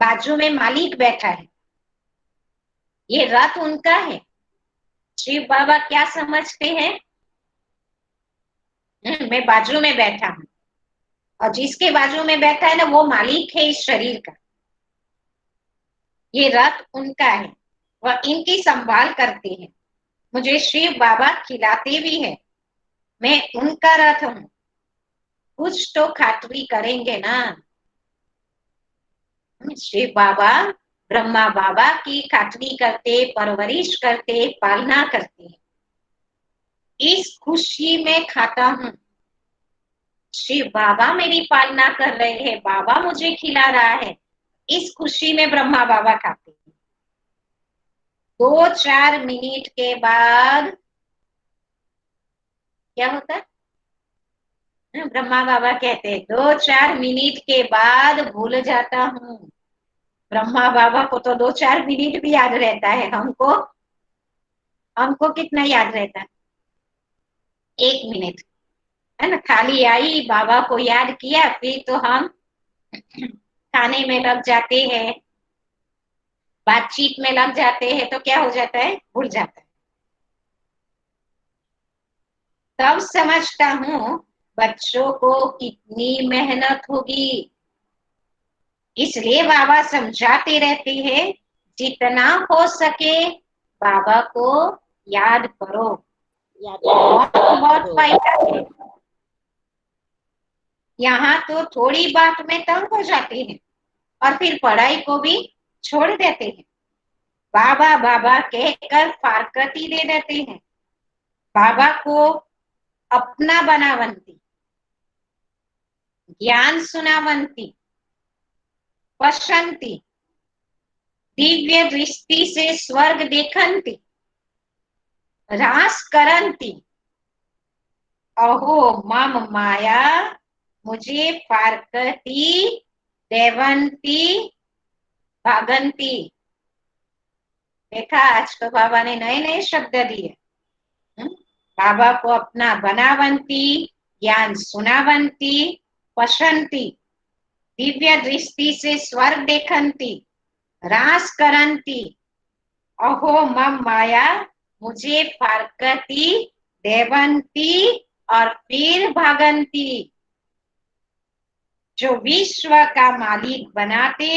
बाजू में मालिक बैठा है, ये रथ उनका है। शिव बाबा क्या समझते हैं? मैं बाजू में बैठा हूँ, और जिसके बाजू में बैठा है ना वो मालिक है इस शरीर का। ये रथ उनका है, वह इनकी संभाल करते हैं। मुझे शिव बाबा खिलाते भी है, मैं उनका रथ हूँ। कुछ तो खातरी करेंगे ना। शिव बाबा ब्रह्मा बाबा की खातरी करते, परवरिश करते, पालना करते हैं। इस खुशी में खाता हूँ। शिव बाबा मेरी पालना कर रहे हैं, बाबा मुझे खिला रहा है, इस खुशी में ब्रह्मा बाबा खाते हैं। 2-4 मिनट के बाद क्या होता है? ब्रह्मा बाबा कहते हैं 2-4 मिनट के बाद भूल जाता हूँ। ब्रह्मा बाबा को तो 2-4 मिनट भी याद रहता है, हमको हमको कितना याद रहता है? 1 मिनट, है ना। थाली आई, बाबा को याद किया, फिर तो हम खाने में लग जाते हैं, बातचीत में लग जाते हैं, तो क्या हो जाता है? भूल जाता है। तब समझता हूँ बच्चों को कितनी मेहनत होगी। इसलिए बाबा समझाते रहते हैं, जितना हो सके बाबा को याद करो, याद बहुत बहुत करो। फायदा है। यहाँ तो थोड़ी बात में तंग हो जाते हैं और फिर पढ़ाई को भी छोड़ देते हैं। बाबा बाबा कहकर फारकती दे देते हैं। बाबा को अपना बनावंती, ज्ञान सुनावंती, पशंती, दिव्य दृष्टि से स्वर्ग देखंती, रास करंती, अहो मम माया मुझे फारकती देवंती भागंती। देखा, आज तो बाबा ने नए नए शब्द दिए। बाबा को अपना बनावंती, ज्ञान सुनावंती, पशंती, दिव्य दृष्टि से स्वर्ग देखंती, रास करंती, अहो मम माया मुझे फारकती देवंती और फिर भागंती। जो विश्व का मालिक बनाते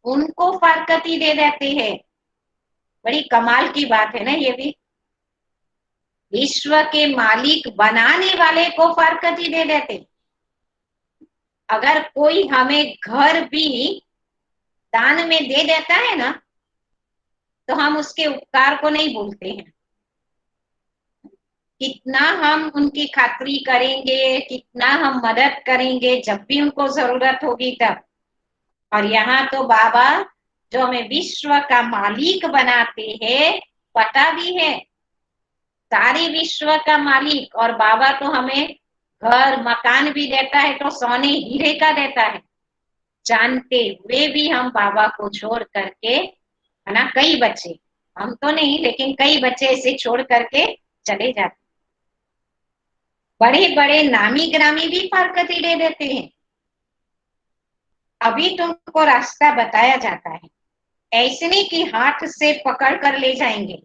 उनको फारकती दे देते हैं। बड़ी कमाल की बात है ना ये भी। विश्व के मालिक बनाने वाले को फारकती दे देते। अगर कोई हमें घर भी दान में दे देता है ना, तो हम उसके उपकार को नहीं भूलते हैं। कितना हम उनकी खातिरी करेंगे, कितना हम मदद करेंगे जब भी उनको जरूरत होगी तब। और यहाँ तो बाबा जो हमें विश्व का मालिक बनाते हैं, पता भी है सारे विश्व का मालिक। और बाबा तो हमें घर मकान भी देता है, तो सोने हीरे का देता है, जानते हुए भी हम बाबा को छोड़ करके, है ना, कई बच्चे, हम तो नहीं लेकिन कई बच्चे ऐसे छोड़ करके चले जाते। बड़े बड़े नामी ग्रामी भी फारकती दे देते हैं। अभी तुमको रास्ता बताया जाता है, ऐसे नहीं कि हाथ से पकड़ कर ले जाएंगे।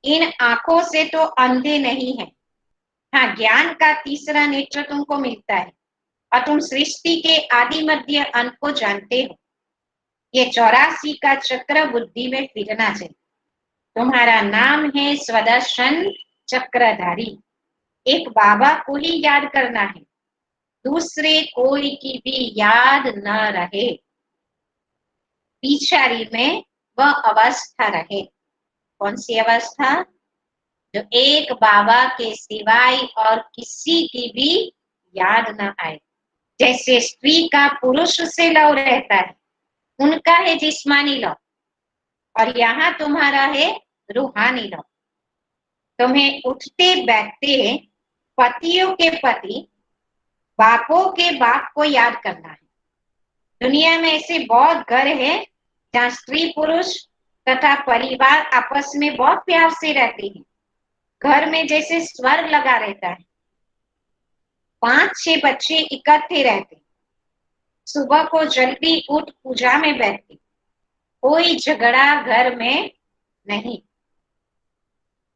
इन आंखों से तो अंधे नहीं है। हाँ, ज्ञान का तीसरा नेत्र तुमको मिलता है और तुम सृष्टि के आदि मध्य अंत को जानते हो। ये 84 का चक्र बुद्धि में फिरना चाहिए। तुम्हारा नाम है स्वदर्शन चक्रधारी। एक बाबा को ही याद करना है, दूसरे कोई की भी याद न रहे। पिछाड़ी में वह अवस्था रहे। कौन सी अवस्था? जो एक बाबा के सिवाय और किसी की भी याद न आए। जैसे स्त्री का पुरुष से लव रहता है, उनका है जिस्मानी लव, और यहाँ तुम्हारा है रूहानी लव। तुम्हें उठते बैठते पतियों के पति, बापों के बाप को याद करना है। दुनिया में ऐसे बहुत घर है जहाँ स्त्री पुरुष तथा परिवार आपस में बहुत प्यार से रहते हैं। घर में जैसे स्वर्ग लगा रहता है, 5-6 बच्चे इकट्ठे रहते, सुबह को जल्दी उठ पूजा में बैठते, कोई झगड़ा घर में नहीं,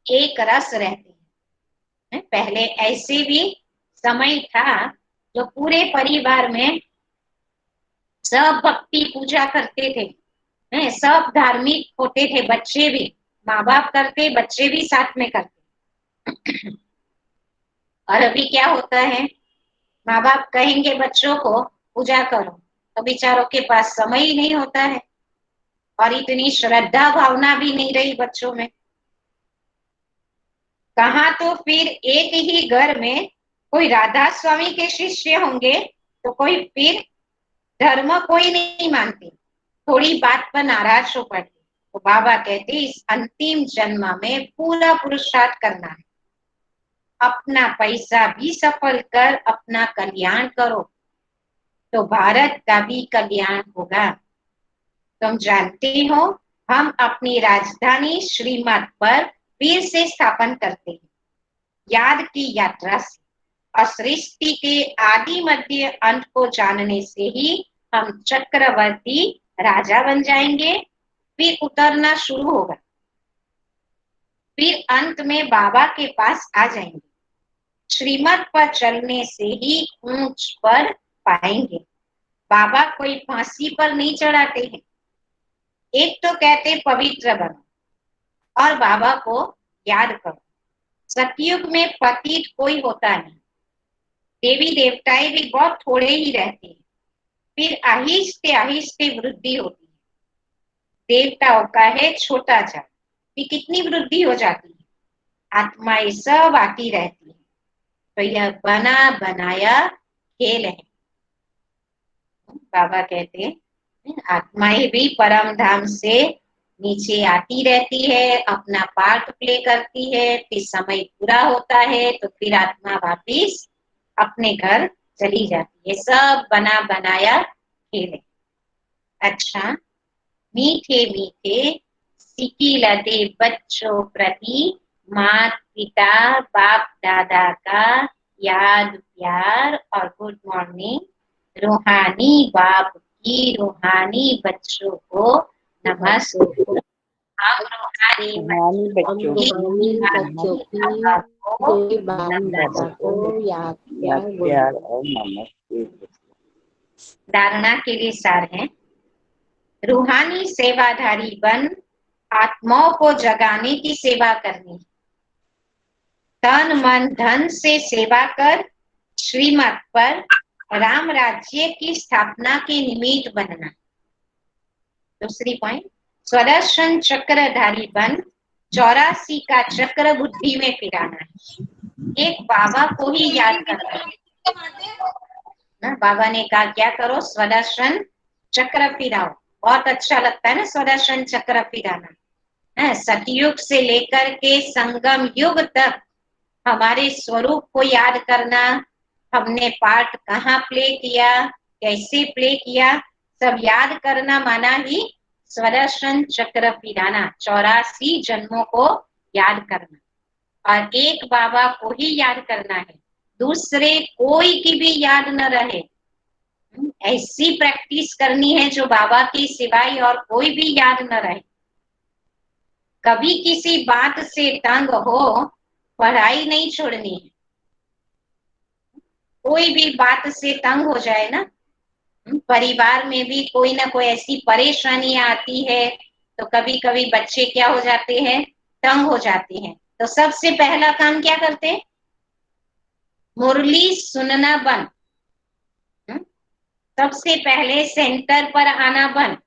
एक रस रहते हैं। पहले ऐसे भी समय था जो पूरे परिवार में सब भक्ति पूजा करते थे, हैं, सब धार्मिक होते थे, बच्चे भी, माँ बाप करते, बच्चे भी साथ में करते। और अभी क्या होता है, माँ बाप कहेंगे बच्चों को पूजा करो, तो बेचारों के पास समय ही नहीं होता है, और इतनी श्रद्धा भावना भी नहीं रही बच्चों में। कहा तो फिर एक ही घर में कोई राधा स्वामी के शिष्य होंगे, तो कोई फिर धर्म कोई नहीं मानते, थोड़ी बात पर नाराज हो पड़ते। तो बाबा कहते इस अंतिम जन्म में पूरा पुरुषार्थ करना है, अपना पैसा भी सफल कर अपना कल्याण करो, तो भारत का भी कल्याण होगा। तुम जानते हो हम अपनी राजधानी श्रीमत पर फिर से स्थापन करते हैं, याद की यात्रा से, और सृष्टि के आदि मध्य अंत को जानने से ही हम चक्रवर्ती राजा बन जाएंगे, फिर उतरना शुरू होगा, फिर अंत में बाबा के पास आ जाएंगे। श्रीमत पर चलने से ही ऊंच पर पाएंगे। बाबा कोई फांसी पर नहीं चढ़ाते हैं, एक तो कहते पवित्र बनो और बाबा को याद करो। सतयुग में पतित कोई होता नहीं, देवी देवताएं भी बहुत थोड़े ही रहते हैं, फिर आहिस्ते आहिस्ते वृद्धि होती है। देवताओं का है छोटा जात, फिर कितनी वृद्धि हो जाती है, आत्माएं सब आती रहती है। तो यह बना बनाया खेल है। बाबा कहते हैं आत्माएं भी परम धाम से नीचे आती रहती है, अपना पार्ट प्ले करती है, फिर समय पूरा होता है तो फिर आत्मा वापिस अपने घर चली जाती है। सब बना बनाया खेल है। अच्छा, मीठे मीठे सिकी लदे बच्चों प्रति माता पिता बाप दादा का याद प्यार और गुड मॉर्निंग। रूहानी बाप की रूहानी बच्चों को नमस्ते। हम रूहानी रूहानी बच्चों बच्चों की बाप दादा को याद प्यार और नमस्ते। धारणा के लिए सार है, रूहानी सेवाधारी बन आत्माओं को जगाने की सेवा करनी, तन मन धन से सेवा कर श्रीमत पर राम राज्य की स्थापना के निमित्त बनना। दूसरी पॉइंट, स्वदर्शन चक्रधारी बन 84 का चक्र बुद्धि में फिराना है। एक बाबा को ही याद करना है। बाबा ने कहा क्या करो, स्वदर्शन चक्र फिराओ। बहुत अच्छा लगता है ना स्वदर्शन चक्र फिराना। सतयुग से लेकर के संगम युग तक हमारे स्वरूप को याद करना, हमने पार्ट कहाँ प्ले किया, कैसे प्ले किया, सब याद करना माना ही स्वदर्शन चक्र फिराना, 84 जन्मों को याद करना। और एक बाबा को ही याद करना है, दूसरे कोई की भी याद न रहे। ऐसी प्रैक्टिस करनी है जो बाबा की सिवाय और कोई भी याद न रहे। कभी किसी बात से तंग हो, पढ़ाई नहीं छोड़नी है। कोई भी बात से तंग हो जाए ना, परिवार में भी कोई ना कोई ऐसी परेशानियां आती है, तो कभी कभी बच्चे क्या हो जाते हैं, तंग हो जाते हैं। तो सबसे पहला काम क्या करते हैं, मुरली सुनना बंद। सबसे पहले सेंटर पर आना बंद।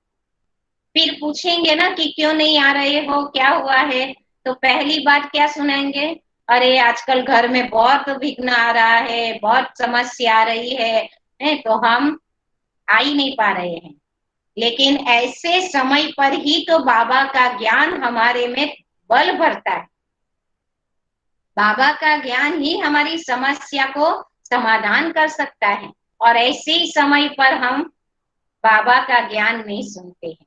फिर पूछेंगे ना कि क्यों नहीं आ रहे हो, क्या हुआ है, तो पहली बात क्या सुनाएंगे, अरे आजकल घर में बहुत विघ्न आ रहा है, बहुत समस्या आ रही है, तो हम आ ही नहीं पा रहे हैं। लेकिन ऐसे समय पर ही तो बाबा का ज्ञान हमारे में बल भरता है। बाबा का ज्ञान ही हमारी समस्या को समाधान कर सकता है, और ऐसे ही समय पर हम बाबा का ज्ञान नहीं सुनते हैं।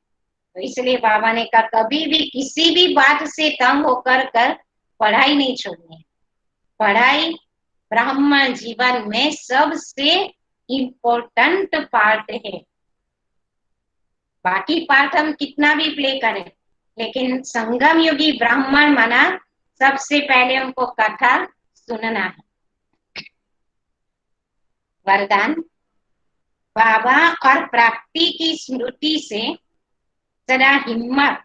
तो इसलिए बाबा ने कहा कभी भी किसी भी बात से तंग होकर पढ़ाई नहीं छोड़नी है। पढ़ाई ब्राह्मण जीवन में सबसे इम्पोर्टेंट पार्ट है। बाकी पार्ट हम कितना भी प्ले करें, लेकिन संगम युगी ब्राह्मण माना सबसे पहले उनको कथा सुनना है। वरदान, बाबा और प्राप्ति की स्मृति से सदा हिम्मत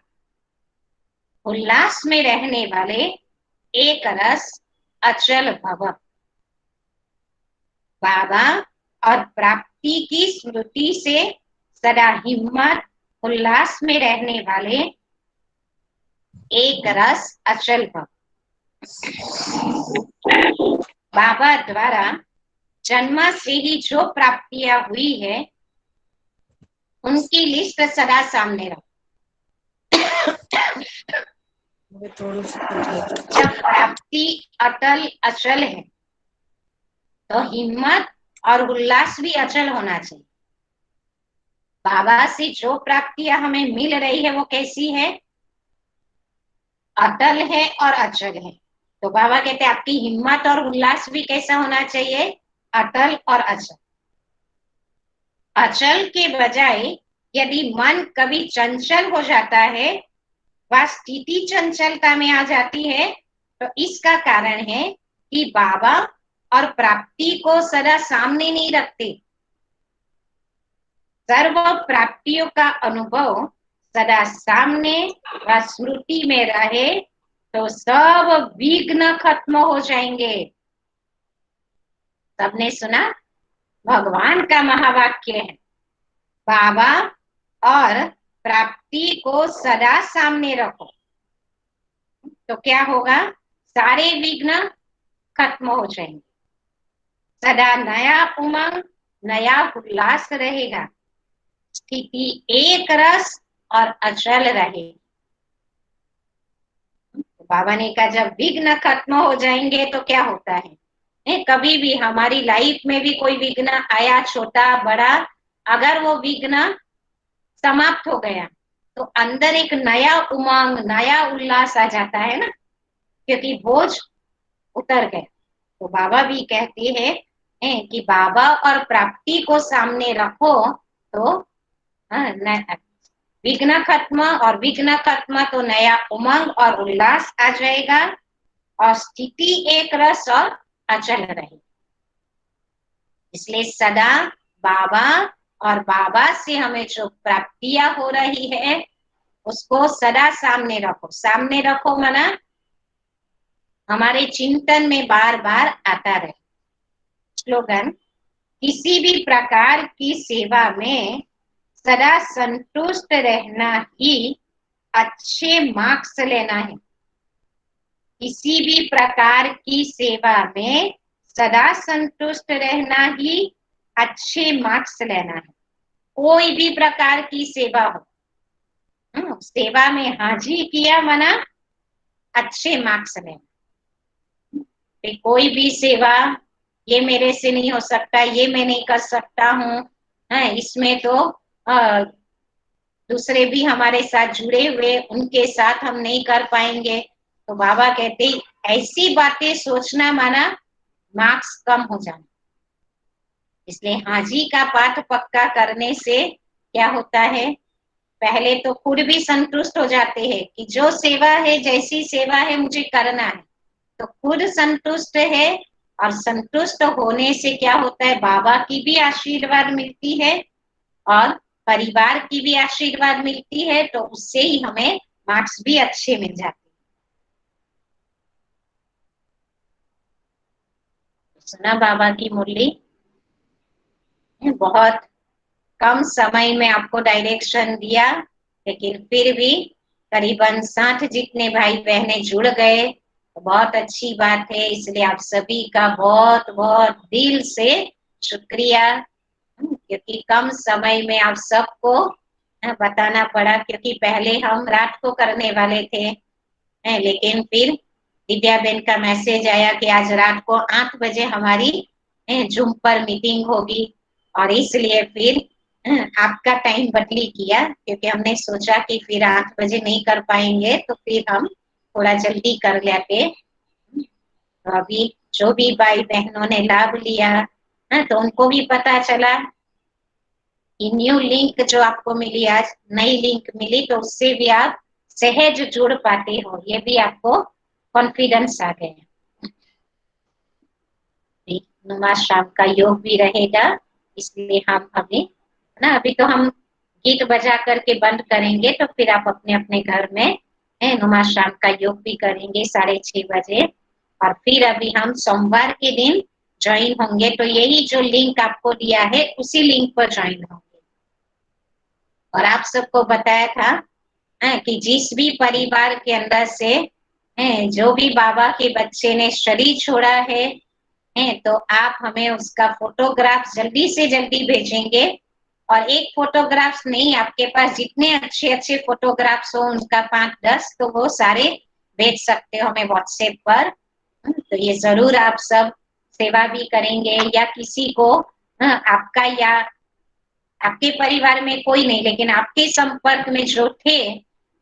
उल्लास में रहने वाले एक रस अचल भव। बाबा और प्राप्ति की स्मृति से सदा हिम्मत उल्लास में रहने वाले एक रस अचल भव। बाबा द्वारा जन्म से ही जो प्राप्तियां हुई है उनकी लिस्ट सदा सामने रखो। जब प्राप्ति अटल अचल है तो हिम्मत और उल्लास भी अचल होना चाहिए। बाबा से जो प्राप्तियां हमें मिल रही है वो कैसी है? अटल है और अचल है। तो बाबा कहते हैं आपकी हिम्मत और उल्लास भी कैसा होना चाहिए? अटल और अचल। अचल के बजाय यदि मन कभी चंचल हो जाता है, वह स्थिति चंचलता में आ जाती है, तो इसका कारण है कि बाबा और प्राप्ति को सदा सामने नहीं रखते। सर्व प्राप्तियों का अनुभव सदा सामने व स्मृति में रहे तो सब विघ्न खत्म हो जाएंगे। सबने सुना? भगवान का महावाक्य है, बाबा और प्राप्ति को सदा सामने रखो तो क्या होगा? सारे विघ्न खत्म हो जाएंगे। सदा नया उमंग, नया उल्लास रहेगा। स्थिति एक रस और अचल रहे। बाबा ने कहा जब विघ्न खत्म हो जाएंगे तो क्या होता है? कभी भी हमारी लाइफ में भी कोई विघ्न आया, छोटा बड़ा, अगर वो विघ्न समाप्त हो गया तो अंदर एक नया उमंग, नया उल्लास आ जाता है ना, क्योंकि बोझ उतर गया। तो बाबा भी कहते हैं कि बाबा और प्राप्ति को सामने रखो तो विघ्न खत्म, और विघ्न खत्म तो नया उमंग और उल्लास आ जाएगा और स्थिति एक रस और अचल रहे। इसलिए सदा बाबा और बाबा से हमें जो प्राप्तियां हो रही है उसको सदा सामने रखो। सामने रखो माना हमारे चिंतन में बार बार आता रहे। स्लोगन, किसी भी प्रकार की सेवा में सदा संतुष्ट रहना ही अच्छे मार्क्स लेना है। किसी भी प्रकार की सेवा में सदा संतुष्ट रहना ही अच्छे मार्क्स लेना है। कोई भी प्रकार की सेवा हो, सेवा में हाजिर किया मना अच्छे मार्क्स लेना। कोई भी सेवा ये मेरे से नहीं हो सकता, ये मैं नहीं कर सकता हूँ, इसमें तो दूसरे भी हमारे साथ जुड़े हुए, उनके साथ हम नहीं कर पाएंगे। तो बाबा कहते ऐसी बातें सोचना माना मार्क्स कम हो जाना। इसलिए हाजी का पाठ पक्का करने से क्या होता है? पहले तो खुद भी संतुष्ट हो जाते हैं कि जो सेवा है, जैसी सेवा है मुझे करना है, तो खुद संतुष्ट है। और संतुष्ट होने से क्या होता है? बाबा की भी आशीर्वाद मिलती है और परिवार की भी आशीर्वाद मिलती है, तो उससे ही हमें मार्क्स भी अच्छे मिल जाते हैं। सुना बाबा की मुरली? बहुत कम समय में आपको डायरेक्शन दिया, लेकिन फिर भी करीबन 60 जितने भाई बहनें जुड़ गए, तो बहुत अच्छी बात है। इसलिए आप सभी का बहुत बहुत दिल से शुक्रिया, क्योंकि कम समय में आप सबको बताना पड़ा। क्योंकि पहले हम रात को करने वाले थे, लेकिन फिर विद्या बहन का मैसेज आया कि आज रात को 8 बजे हमारी जूम पर मीटिंग होगी, और इसलिए फिर आपका टाइम बदली किया, क्योंकि हमने सोचा कि फिर 8 बजे नहीं कर पाएंगे, तो फिर हम थोड़ा जल्दी कर लेते। तो अभी जो भी भाई बहनों ने लाभ लिया तो उनको भी पता चला कि न्यू लिंक जो आपको मिली, आज नई लिंक मिली, तो उससे भी आप सहज जुड़ पाते हो, ये भी आपको कॉन्फिडेंस आ गया। नमाज शाम का योग भी रहेगा, इसलिए हम अभी ना अभी तो हम गीत बजा करके बंद करेंगे, तो फिर आप अपने अपने घर में नमाज शाम का योग भी करेंगे 6:30 बजे। और फिर अभी हम सोमवार के दिन ज्वाइन होंगे, तो यही जो लिंक आपको दिया है उसी लिंक पर ज्वाइन होंगे। और आप सबको बताया था कि जिस भी परिवार के अंदर से जो भी बाबा के बच्चे ने शरीर छोड़ा है, तो आप हमें उसका फोटोग्राफ जल्दी से जल्दी भेजेंगे। और एक फोटोग्राफ्स नहीं, आपके पास जितने अच्छे अच्छे फोटोग्राफ्स हो उनका 5-10 तो वो सारे भेज सकते हो हमें व्हाट्सएप पर। तो ये जरूर आप सब सेवा भी करेंगे, या किसी को आपका या आपके परिवार में कोई नहीं लेकिन आपके संपर्क में जो थे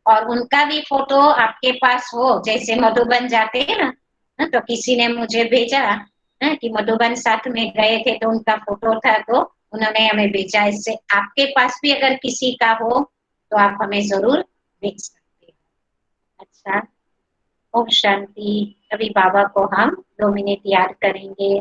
और उनका भी फोटो आपके पास हो, जैसे मधुबन जाते हैं ना, तो किसी ने मुझे भेजा कि मधुबन साथ में गए थे तो उनका फोटो था, तो उन्होंने हमें भेजा। इससे आपके पास भी अगर किसी का हो तो आप हमें जरूर भेज सकते हो। अच्छा, ओम शांति। अभी बाबा को हम 2 मिनट याद करेंगे।